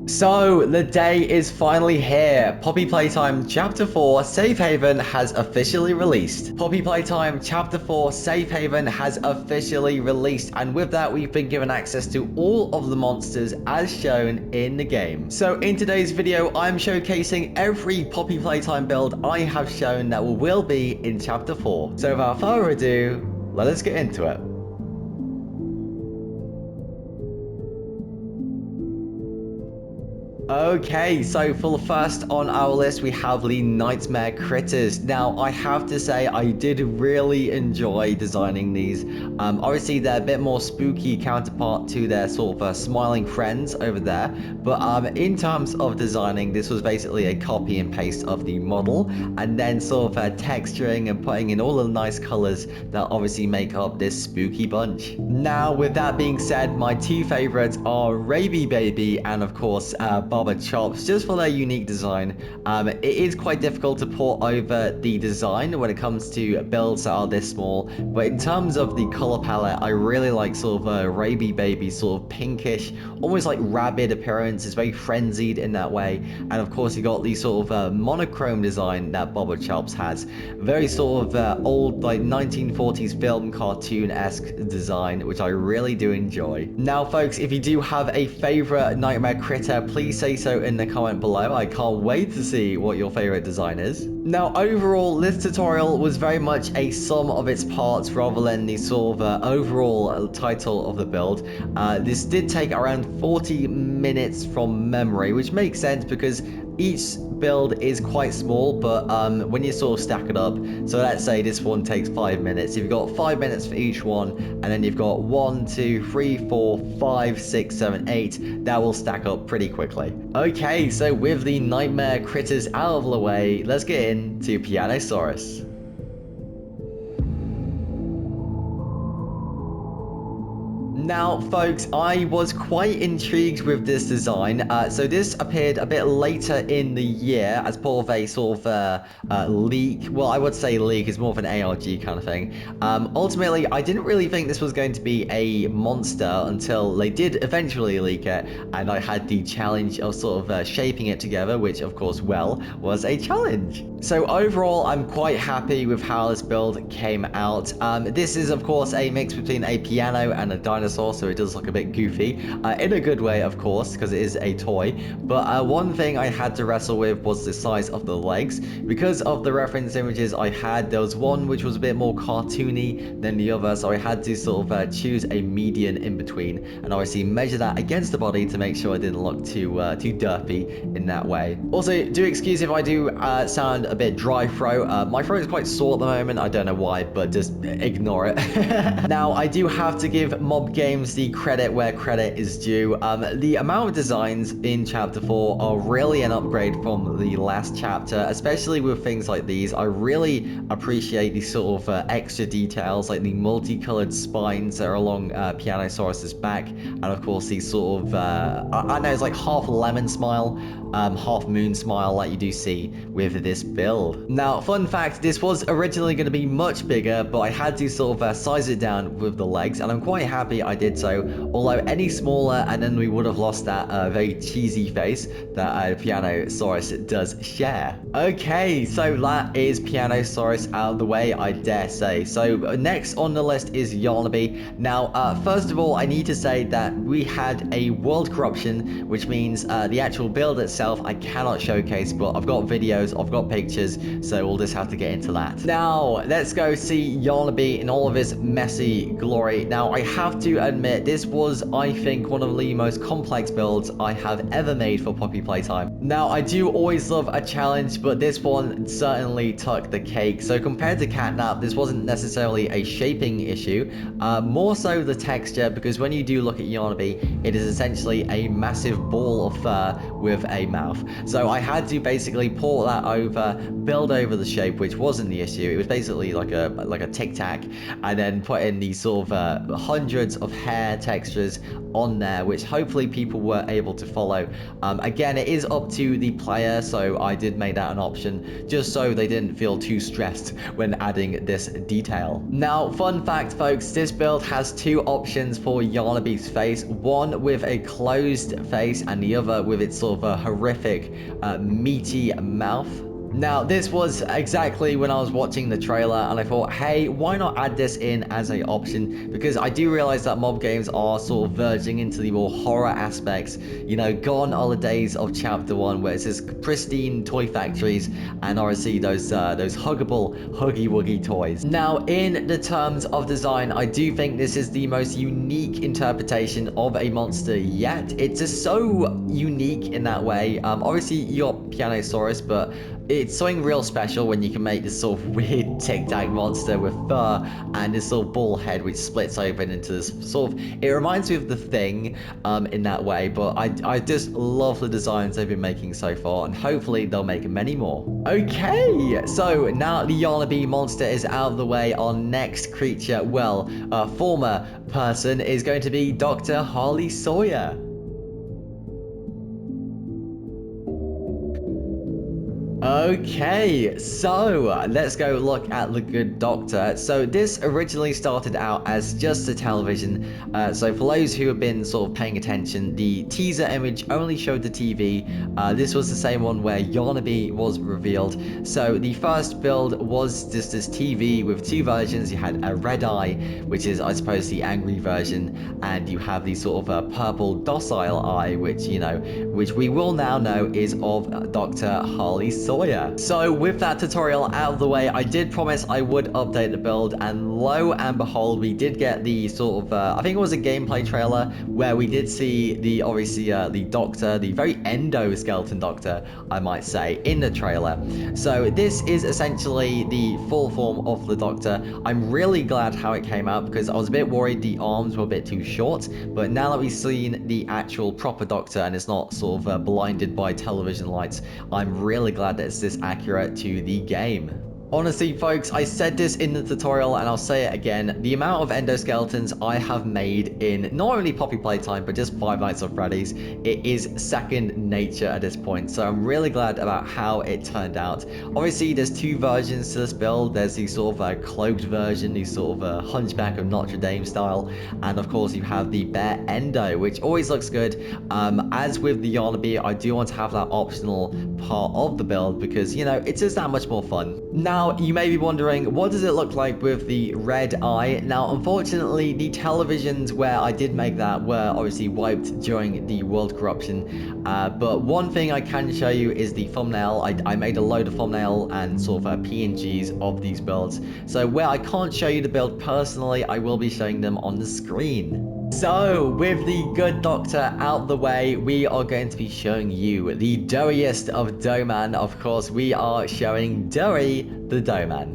So, the day is finally here. Poppy Playtime Chapter 4 Safe Haven has officially released. Poppy Playtime Chapter 4 Safe Haven has officially released, and with that we've been given access to all of the monsters as shown in the game. So in today's video, I'm showcasing every Poppy Playtime build I have shown that will be in Chapter 4. So without further ado, let us get into it. Okay, so for the first on our list, we have the Nightmare Critters. Now, I have to say, I did really enjoy designing these. Obviously, they're a bit more spooky counterpart to their sort of smiling friends over there. But in terms of designing, this was basically a copy and paste of the model, and then sort of texturing and putting in all the nice colors that obviously make up this spooky bunch. Now, with that being said, my two favorites are Raby Baby and, of course, Baba Chops, just for their unique design. It is quite difficult to port over the design when it comes to builds that are this small, but in terms of the color palette, I really like sort of a Raby Baby sort of pinkish, almost like rabid appearance. It's very frenzied in that way, and of course you got the sort of monochrome design that Baba Chops has. Very sort of old, like 1940s film cartoon-esque design, which I really do enjoy. Now folks, if you do have a favorite Nightmare Critter, please say so in the comment below. I can't wait to see what your favorite design is. Now overall, this tutorial was very much a sum of its parts rather than the sort of overall title of the build. This did take around 40 minutes from memory, which makes sense because each build is quite small, but when you sort of stack it up, so let's say this one takes 5 minutes. You've got 5 minutes for each one, and then you've got 1, 2, 3, 4, 5, 6, 7, 8. That will stack up pretty quickly. Okay, so with the Nightmare Critters out of the way, let's get into Pianosaurus. Now, folks, I was quite intrigued with this design. So this appeared a bit later in the year as part of a sort of leak. Well, I would say leak. It's more of an ARG kind of thing. Ultimately, I didn't really think this was going to be a monster until they did eventually leak it, and I had the challenge of sort of shaping it together, which, of course, well, was a challenge. So overall, I'm quite happy with how this build came out. This is, of course, a mix between a piano and a dinosaur, so it does look a bit goofy, in a good way, of course, because it is a toy. But one thing I had to wrestle with was the size of the legs. Because of the reference images I had, there was one which was a bit more cartoony than the other, so I had to sort of choose a median in between, and obviously measure that against the body to make sure it didn't look too derpy in that way. Also, do excuse if I do sound a bit dry throat. My throat is quite sore at the moment. I don't know why, but just ignore it. Now, I do have to give Mob Games the credit where credit is due. The amount of designs in Chapter 4 are really an upgrade from the last chapter, especially with things like these. I really appreciate the sort of extra details, like the multicolored spines that are along Pianosaurus's back, and of course the sort of, I know it's like half lemon smile, half moon smile like you do see with this build. Now, fun fact, this was originally going to be much bigger, but I had to sort of size it down with the legs, and I'm quite happy I did so, although any smaller and then we would have lost that very cheesy face that Pianosaurus does share. Okay, so that is Pianosaurus out of the way, I dare say. So next on the list is Yarnaby. Now, first of all, I need to say that we had a world corruption, which means the actual build itself I cannot showcase, but I've got videos, I've got pictures, so we'll just have to get into that. Now, let's go see Yarnaby in all of his messy glory. Now, I have to admit, this was, I think, one of the most complex builds I have ever made for Poppy Playtime. Now, I do always love a challenge, but this one certainly took the cake. So compared to Catnap, this wasn't necessarily a shaping issue, more so the texture, because when you do look at Yarnaby, it is essentially a massive ball of fur with a mouth. So I had to basically port that over, build over the shape, which wasn't the issue. It was basically like a tic tac, and then put in these sort of hundreds of of hair textures on there, which hopefully people were able to follow. Again, it is up to the player, so I did make that an option just so they didn't feel too stressed when adding this detail. Now, fun fact, folks, this build has two options for Yarnaby's face, one with a closed face and the other with its sort of a horrific, meaty mouth. Now, this was exactly when I was watching the trailer and I thought, hey, why not add this in as an option? Because I do realize that mob games are sort of verging into the more horror aspects. You know, gone are the days of chapter 1 where it's just pristine toy factories and obviously those huggable, huggy-wuggy toys. Now, in the terms of design, I do think this is the most unique interpretation of a monster yet. It's just so unique in that way. Obviously, you got Pianosaurus, but it's something real special when you can make this sort of weird tic-tac monster with fur and this sort of ball head which splits open into this sort of... It reminds me of The Thing in that way, but I just love the designs they've been making so far, and hopefully they'll make many more. Okay, so now the Yarnaby monster is out of the way, our next creature, well, a former person, is going to be Doctor Harley Sawyer. Okay, so let's go look at the good doctor. So this originally started out as just a television. So for those who have been sort of paying attention, the teaser image only showed the TV. This was the same one where Yarnaby was revealed. So the first build was just this TV with two versions. You had a red eye, which is I suppose the angry version, and you have the sort of a purple docile eye, which which we will now know is of Dr. Harley Sawyer. So with that tutorial out of the way, I did promise I would update the build, and lo and behold, we did get the sort of I think it was a gameplay trailer where we did see the obviously the doctor, the very endoskeleton doctor, I might say, in the trailer. So this is essentially the full form of the doctor. I'm really glad how it came out because I was a bit worried the arms were a bit too short, but now that we've seen the actual proper doctor and it's not sort of blinded by television lights, I'm really glad that it's this accurate to the game. Honestly, folks, I said this in the tutorial and I'll say it again. The amount of endoskeletons I have made in not only Poppy Playtime, but just Five Nights at Freddy's, it is second nature at this point. So I'm really glad about how it turned out. Obviously, there's two versions to this build. There's the sort of a cloaked version, the sort of a Hunchback of Notre Dame style. And of course, you have the bare endo, which always looks good. As with the Yarnaby, I do want to have that optional part of the build because, it's just that much more fun. Now, you may be wondering, what does it look like with the red eye? Now, unfortunately, the televisions where I did make that were obviously wiped during the world corruption. But one thing I can show you is the thumbnail. I made a load of thumbnail and sort of PNGs of these builds. So where I can't show you the build personally, I will be showing them on the screen. So, with the good doctor out the way, we are going to be showing you the doughiest of Doughman. Of course, we are showing Doey the Doughman.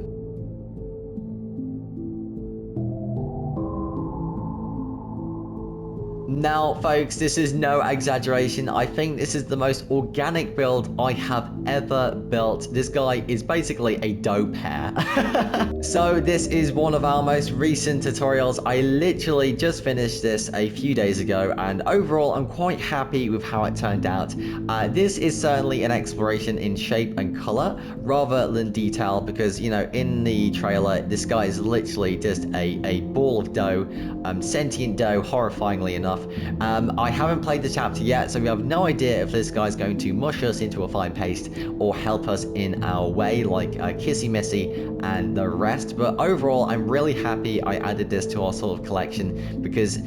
Now, folks, this is no exaggeration. I think this is the most organic build I have ever built. This guy is basically a dough pear. So this is one of our most recent tutorials. I literally just finished this a few days ago, and overall, I'm quite happy with how it turned out. This is certainly an exploration in shape and color rather than detail because, in the trailer, this guy is literally just a ball of dough, sentient dough, horrifyingly enough. I haven't played the chapter yet, so we have no idea if this guy's going to mush us into a fine paste or help us in our way like Kissy Missy and the rest. But overall, I'm really happy I added this to our sort of collection because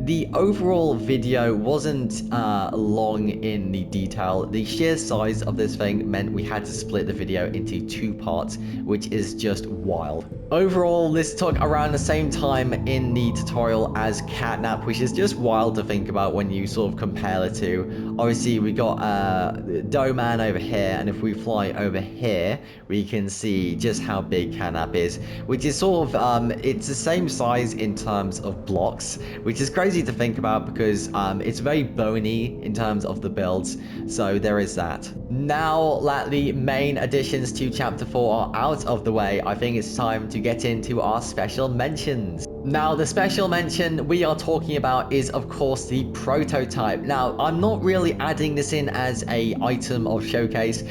the overall video wasn't long in the detail. The sheer size of this thing meant we had to split the video into two parts, which is just wild. Overall, this took around the same time in the tutorial as Catnap, which is just wild to think about when you sort of compare the two. Obviously, we got Doughman over here, and if we fly over here, we can see just how big Catnap is, which is sort of, it's the same size in terms of blocks, which is crazy to think about because it's very bony in terms of the builds, so there is that. Now that the main additions to Chapter 4 are out of the way, I think it's time to get into our special mentions. Now, the special mention we are talking about is, of course, the prototype. Now, I'm not really adding this in as a item of showcase.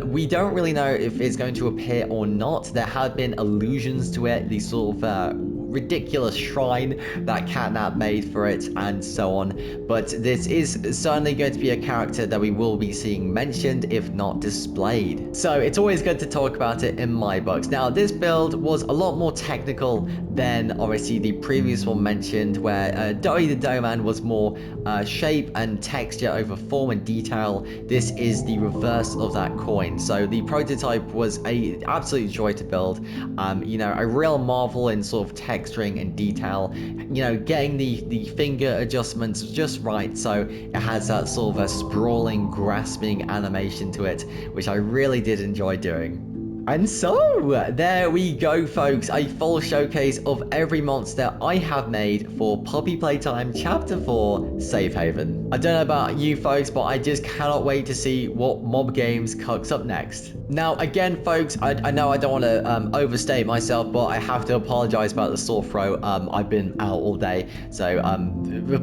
We don't really know if it's going to appear or not. There have been allusions to it, the sort of ridiculous shrine that Catnap made for it, and so on. But this is certainly going to be a character that we will be seeing mentioned, if not displayed. So it's always good to talk about it in my books. Now, this build was a lot more technical than obviously the previous one mentioned, where Doey the Doughman was more shape and texture over form and detail. This is the reverse of that coin. So the prototype was a absolute joy to build. You know, a real marvel in sort of texturing and detail. You know, getting the finger adjustments just right, so it has that sort of a sprawling, grasping animation to it, which I really did enjoy doing. And so, there we go, folks. A full showcase of every monster I have made for Puppy Playtime Chapter 4 Safe Haven. I don't know about you folks, but I just cannot wait to see what Mob Games cooks up next. Now, again, folks, I know I don't want to overstate myself, but I have to apologize about the sore throat. I've been out all day, so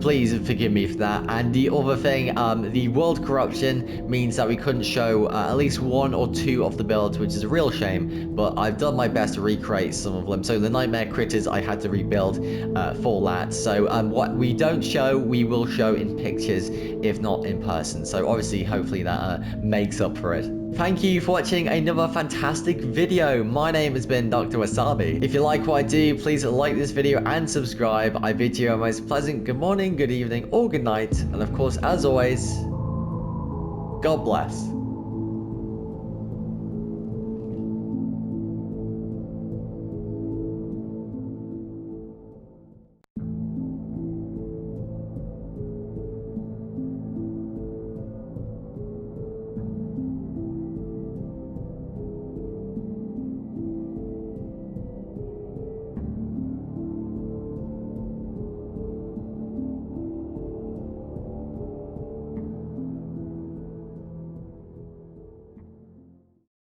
please forgive me for that. And the other thing, the world corruption means that we couldn't show at least one or two of the builds, which is a real shame, but I've done my best to recreate some of them. So the nightmare critters I had to rebuild for that. So what we don't show, we will show in pictures, if not in person. So obviously, hopefully that makes up for it. Thank you for watching another fantastic video. My name has been Dr. Wasabi. If you like what I do, please like this video and subscribe. I bid you a most pleasant good morning, good evening, or good night. And of course, as always, God bless.